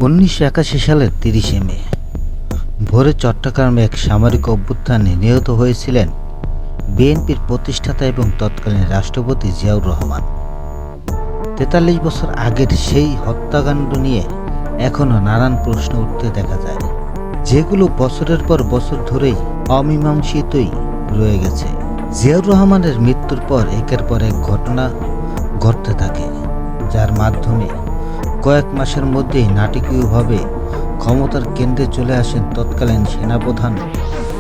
1981 সালের 30 মে ভোরে চট্টগ্রামে এক সামরিক অভ্যুত্থানে নিহত হয়েছিলেন বিএনপির প্রতিষ্ঠাতা এবং তৎকালীন রাষ্ট্রপতি জিয়াউর রহমান। 43 বছর আগের সেই হত্যাকাণ্ড নিয়ে এখনও নানান প্রশ্ন উঠতে দেখা যায়, যেগুলো বছরের পর বছর ধরেই অমীমাংসিতই রয়ে গেছে। জিয়াউর রহমানের মৃত্যুর পর একের পর এক ঘটনা ঘটতে থাকে, যার মাধ্যমে কয়েক মাসের মধ্যেই নাটকীয়ভাবে ক্ষমতার কেন্দ্রে চলে আসেন তৎকালীন সেনাপ্রধান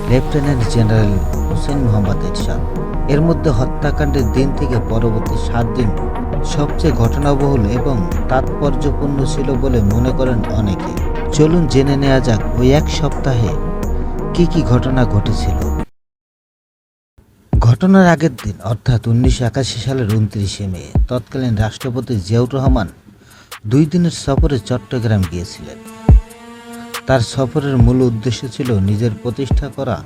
লেফটেন্যান্ট জেনারেল হোসেন মোহাম্মদ এরশাদ। এর মধ্যে হত্যাকাণ্ডের দিন থেকে পরবর্তী 7 দিন সবচেয়ে ঘটনাবহুল এবং তাৎপর্যপূর্ণ ছিল বলে মনে করেন অনেকে। চলুন জেনে নেওয়া যাক ওই এক সপ্তাহে কি কি ঘটনা ঘটেছিল। ঘটনার আগের দিন অর্থাৎ 1981 সালের 29 মে তৎকালীন রাষ্ট্রপতি জিয়াউর রহমান 2 দিনের সফরে চট্টগ্রাম গিয়েছিলেন। তার সফরের মূল উদ্দেশ্য ছিল নিজের প্রতিষ্ঠা করা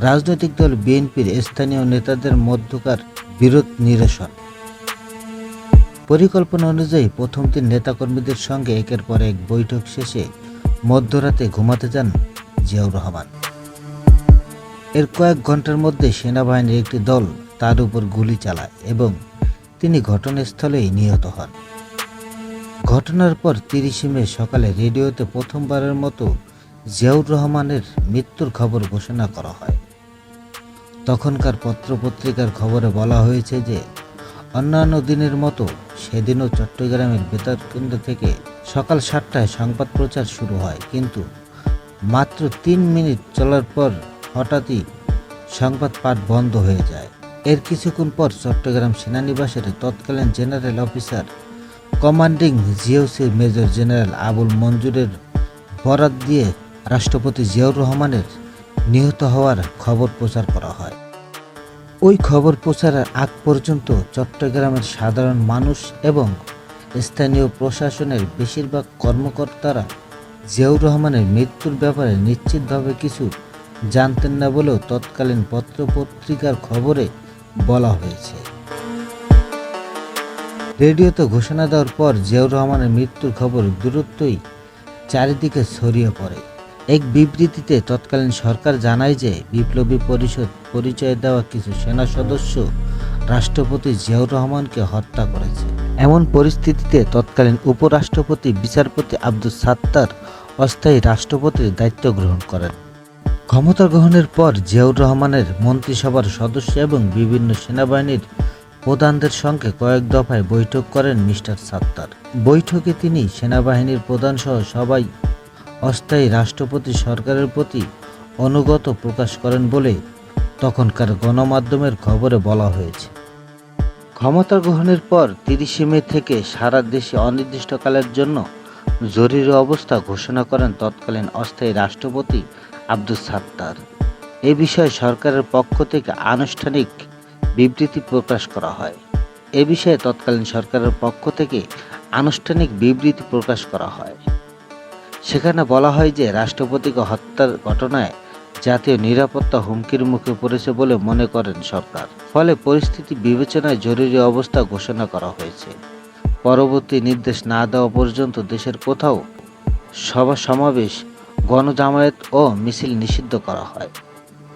রাজনৈতিক দল বিএনপির স্থানীয় নেতাদের মধ্যকার বিরোধ নিরসন। পরিকল্পনা অনুযায়ী প্রথম দিন নেতাকর্মীদের সঙ্গে একের পর এক বৈঠক শেষে মধ্যরাতে ঘুমাতে যান জিয়াউর রহমান। এর কয়েক ঘন্টার মধ্যে সেনাবাহিনীর একটি দল তার উপর গুলি চালায় এবং তিনি ঘটনাস্থলেই নিহত হন। ঘটনার পর 30 মে সকালে রেডিওতে প্রথমবারের মতো জিয়াউর রহমানের মৃত্যুর খবর ঘোষণা করা হয়। তখনকার পত্রপত্রিকার খবরে বলা হয়েছে যে অন্যান্য দিনের মতো সেদিনও চট্টগ্রামের বেতার কেন্দ্র থেকে সকাল 7টায় সংবাদ প্রচার শুরু হয়, কিন্তু মাত্র 3 মিনিট চলার পর হঠাৎই সংবাদ পাঠ বন্ধ হয়ে যায়। এর কিছুক্ষণ পর চট্টগ্রাম সেনানিবাসের তৎকালীন general officer commanding GOC major general Abul মঞ্জুরের বরাত দিয়ে রাষ্ট্রপতি জিয়াউর রহমানের নিহত হওয়ার খবর প্রচার করা হয়। ওই খবর প্রচারের আগ পর্যন্ত চট্টগ্রামের সাধারণ মানুষ এবং স্থানীয় প্রশাসনের বেশিরভাগ কর্মকর্তারা জিয়াউর রহমানের মৃত্যুর ব্যাপারে নিশ্চিতভাবে কিছু জানতেন না বলেও তৎকালীন পত্রপত্রিকার খবরে বলা হয়েছে। রেডিওতে ঘোষণা দেওয়ার পর জিয়াউর রহমানের মৃত্যুর খবর দ্রুতই চারিদিকে ছড়িয়ে পড়ে। এক বিবৃতিতে তৎকালীন সরকার জানায় যে বিপ্লবী পরিষদ পরিচয় দেওয়া কিছু সেনা সদস্য রাষ্ট্রপতি জিয়াউর রহমানকে হত্যা করেছে। এমন পরিস্থিতিতে তৎকালীন উপরাষ্ট্রপতি বিচারপতি আব্দুস সাত্তার অস্থায়ী রাষ্ট্রপতির দায়িত্ব গ্রহণ করেন। ক্ষমতা গ্রহণের পর জিয়াউর রহমানের মন্ত্রিসভার সদস্য এবং বিভিন্ন সেনাবাহিনীর প্রধানদের সঙ্গে কয়েক দফায় বৈঠক করেন মিস্টার সাত্তার। বৈঠকে তিনি সেনাবাহিনীর প্রধানসহ সবাই অস্থায়ী রাষ্ট্রপতি সরকারের প্রতি অনুগত প্রকাশ করেন বলে তখনকার গণমাধ্যমের খবরে বলা হয়েছে। ক্ষমতা গ্রহণের পর 30 মে থেকে সারা দেশে অনির্দিষ্টকালের জন্য জরুরি অবস্থা ঘোষণা করেন তৎকালীন অস্থায়ী রাষ্ট্রপতি আব্দুস সাত্তার। এ বিষয়ে সরকারের পক্ষ থেকে আনুষ্ঠানিক বিবৃতি প্রকাশ করা হয়। এ বিষয়ে তৎকালীন সরকারের পক্ষ থেকে আনুষ্ঠানিক বিবৃতি প্রকাশ করা হয়। সেখানে বলা হয় যে রাষ্ট্রপতিকে হত্যার ঘটনায় জাতীয় নিরাপত্তা হুমকির মুখে পড়েছে বলে মনে করেন সরকার। ফলে পরিস্থিতি বিবেচনায় জরুরি অবস্থা ঘোষণা করা হয়েছে। পরবর্তী নির্দেশ না দেওয়া পর্যন্ত দেশের কোথাও সভা সমাবেশ, গণজামায়াত ও মিছিল নিষিদ্ধ করা হয়।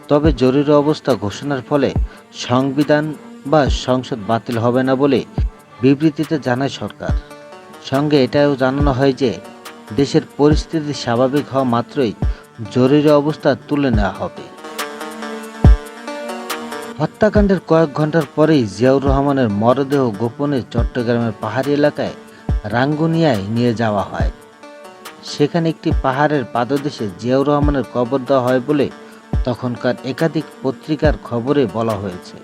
তবে জরুরি অবস্থা ঘোষণার ফলে সংবিধান বা সংসদ বাতিল হবে না বলে বিবৃতিতে জানায় সরকার। সঙ্গে এটাও জানানো হয় যে দেশের পরিস্থিতি স্বাভাবিক হওয়া মাত্রই জরুরি অবস্থা তুলে নেওয়া হবে। হত্যাকাণ্ডের কয়েক ঘন্টার পরেই জিয়াউর রহমানের মরদেহ গোপনে চট্টগ্রামের পাহাড়ি এলাকায় রাঙ্গুনিয়ায় নিয়ে যাওয়া হয়। সেখানে একটি পাহাড়ের পাদদেশে জিয়াউর রহমানের কবর দেওয়া হয় বলে তখনকার একাধিক পত্রিকার খবরে বলা হয়েছে।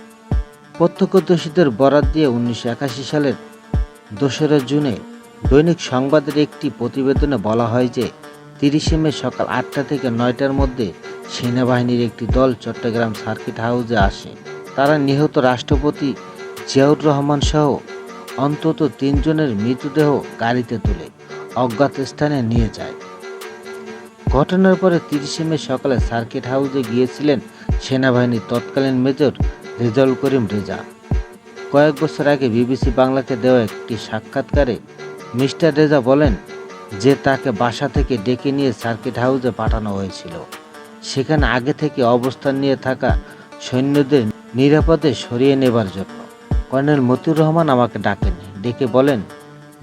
প্রত্যক্ষদর্শীদের বরাত দিয়ে 1981 সালের 2 জুনে দৈনিক সংবাদের একটি প্রতিবেদনে বলা হয় যে 30 মে সকাল 8টা থেকে 9টার মধ্যে সেনাবাহিনীর একটি দল চট্টগ্রাম সার্কিট হাউসে আসে। তারা নিহত রাষ্ট্রপতি জিয়াউর রহমান সহ অন্তত 3 জনের মৃতদেহ গাড়িতে তুলে অজ্ঞাত স্থানে নিয়ে যায়। ঘটনার পরে 30 মে সকালে সার্কিট হাউসে গিয়েছিলেন সেনাবাহিনীর তৎকালীন মেজর রেজাউল করিম রেজা। কয়েক বছর আগে বিবিসি বাংলাকে দেওয়া একটি সাক্ষাৎকারে মিস্টার রেজা বলেন, যে তাকে বাসা থেকে ডেকে নিয়ে সার্কিট হাউসে পাঠানো হয়েছিল। সেখানে আগে থেকে অবস্থান নিয়ে থাকা সৈন্যদের নিরাপদে সরিয়ে নেবার জন্য। কর্নেল মতিউর রহমান আমাকে ডাকেন, ডেকে বলেন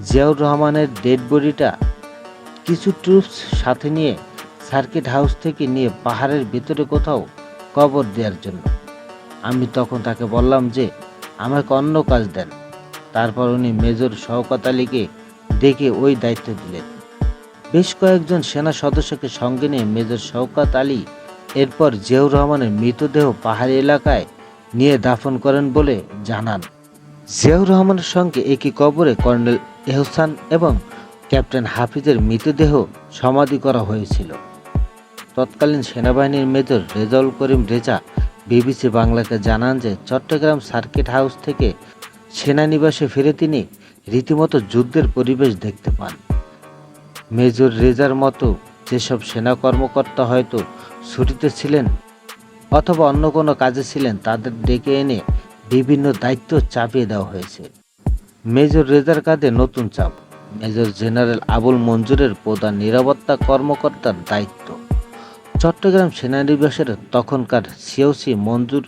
জিয়াউর রহমানের ডেড বডিটা কিছু ট্রুপস সাথে নিয়ে সার্কিট হাউস থেকে নিয়ে পাহাড়ের ভিতরে কোথাও কবর দেওয়ার জন্য। আমি তখন তাকে বললাম যে আমাকে অন্য কাজ দেন। তারপর উনি মেজর শওকত আলীকে ডেকে ওই দায়িত্ব দিলেন। বেশ কয়েকজন সেনা সদস্যকে সঙ্গে নিয়ে মেজর শওকত আলী এরপর জিয়াউর রহমানের মৃতদেহ পাহাড়ি এলাকায় নিয়ে দাফন করেন বলে জানান। জিয়াউর রহমানের সঙ্গে একই কবরে কর্নেল এহসান এবং ক্যাপ্টেন হাফিজের মৃতদেহ সমাধি করা হয়েছিল। তৎকালীন সেনাবাহিনীর মেজর রেজাউল করিম রেজা বিবিসি বাংলাকে জানান যে চট্টগ্রাম সার্কিট হাউস থেকে সেনানিবাসে ফিরে তিনি রীতিমতো যুদ্ধের পরিবেশ দেখতে পান। মেজর রেজার মতো যেসব সেনা কর্মকর্তা হয়তো ছুটিতে ছিলেন অথবা অন্য কোনো কাজে ছিলেন, তাদের ডেকে এনে বিভিন্ন দায়িত্ব চাপিয়ে দেওয়া হয়েছে। মেজর রেজার কাঁধে নতুন চাপ, মেজর জেনারেল আবুল মঞ্জুরের প্রধান নিরাপত্তা কর্মকর্তার দায়িত্ব। চট্টগ্রাম সেনানিবাসের তখনকার সিওসি মঞ্জুর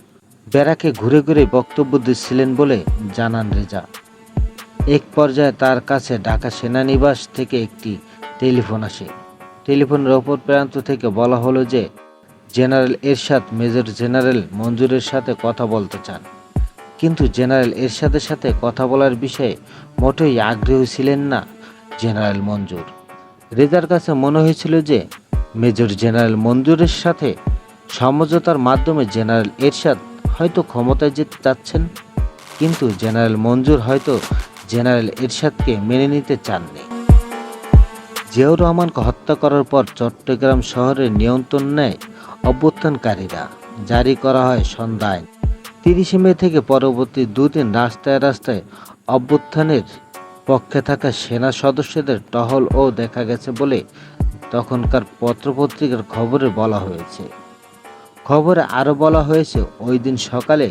ব্যারাকে ঘুরে ঘুরে বক্তব্য দিচ্ছিলেন বলে জানান রেজা। এক পর্যায়ে তার কাছে ঢাকা সেনানিবাস থেকে একটি টেলিফোন আসে। টেলিফোনের অপর প্রান্ত থেকে বলা হলো যে জেনারেল এরশাদ মেজর জেনারেল মঞ্জুরের সাথে কথা বলতে চান। কিন্তু জেনারেল এরশাদের সাথে কথা বলার বিষয়ে মোটেই আগ্রহী ছিলেন না জেনারেল মঞ্জুর। রেজার কাছে মনে হয়েছিল যে মেজর জেনারেল মঞ্জুরের সাথে সমঝোতার মাধ্যমে জেনারেল এরশাদ হয়তো ক্ষমতায় যেতে চাচ্ছেন, কিন্তু জেনারেল মঞ্জুর হয়তো জেনারেল এরশাদকে মেনে নিতে চাননি। জিয়াউর রহমানকে হত্যা করার পর চট্টগ্রাম শহরের নিয়ন্ত্রণ নেয় অভ্যুত্থানকারীরা। জারি করা হয় সন্ধ্যা আইন। 30 মে থেকে পরবর্তী দুদিন রাস্তায় রাস্তায় অভ্যুত্থানের পক্ষে থাকা সেনা সদস্যদের টহলও দেখা গেছে বলে তখনকার পত্রপত্রিকার খবরে বলা হয়েছে। খবরে আরও বলা হয়েছে ওই দিন সকালে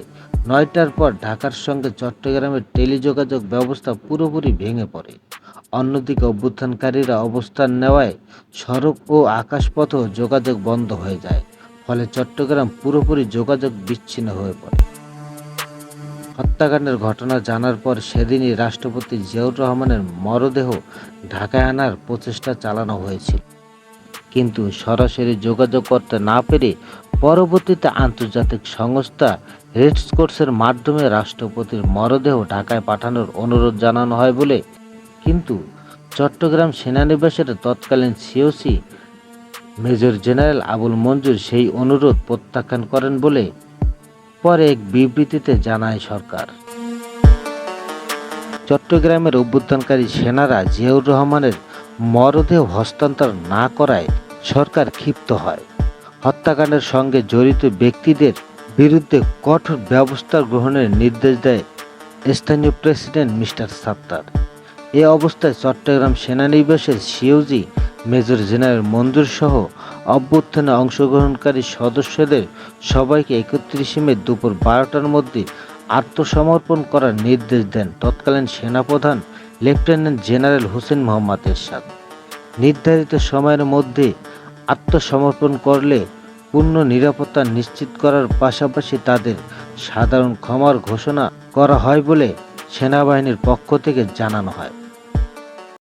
9টার পর ঢাকার সঙ্গে চট্টগ্রামের টেলিযোগাযোগ ব্যবস্থা পুরোপুরি ভেঙে পড়ে। অন্যদিকে অভ্যুত্থানকারীরা অবস্থান নেওয়ায় সড়ক ও আকাশপথেও যোগাযোগ বন্ধ হয়ে যায়। ফলে চট্টগ্রাম পুরোপুরি যোগাযোগ বিচ্ছিন্ন হয়ে পড়ে। হত্যাকাণ্ডের ঘটনা জানার পর সেদিনই রাষ্ট্রপতি জিয়াউর রহমানের মরদেহ ঢাকায় আনার প্রচেষ্টা চালানো হয়েছিল, কিন্তু সরাসরি যোগাযোগ করতে না পেরে পরবর্তীতে আন্তর্জাতিক সংস্থা রেড ক্রসের মাধ্যমে রাষ্ট্রপতির মরদেহ ঢাকায় পাঠানোর অনুরোধ জানানো হয় বলে, কিন্তু চট্টগ্রাম সেনানিবাসের তৎকালীন সিওসি মেজর জেনারেল আবুল মঞ্জুর সেই অনুরোধ প্রত্যাখ্যান করেন বলে পরে এক বিবৃতিতে জানায় সরকার। চট্টগ্রামের অভ্যুত্থানকারী সেনারা জিয়াউর রহমানের মরদেহ হস্তান্তর না করায় সরকার ক্ষিপ্ত হয়। হত্যাকাণ্ডের সঙ্গে জড়িত ব্যক্তিদের বিরুদ্ধে কঠোর ব্যবস্থা গ্রহণের নির্দেশ দেয় স্থানীয় প্রেসিডেন্ট মিস্টার সাত্তার। এ অবস্থায় চট্টগ্রাম সেনানিবাসের সিওজি মেজর জেনারেল মঞ্জুর সহ অভ্যুত্থানে অংশগ্রহণকারী সদস্যদের সবাইকে 31 মে দুপুর 12টার মধ্যে আত্মসমর্পণ করার নির্দেশ দেন তৎকালীন সেনাপ্রধান লেফটেন্যান্ট জেনারেল হোসেন মোহাম্মদ এরশাদ। নির্ধারিত সময়ের মধ্যে আত্মসমর্পণ করলে পূর্ণ নিরাপত্তা নিশ্চিত করার পাশাপাশি তাদের সাধারণ ক্ষমার ঘোষণা করা হয় বলে সেনাবাহিনীর পক্ষ থেকে জানানো হয়।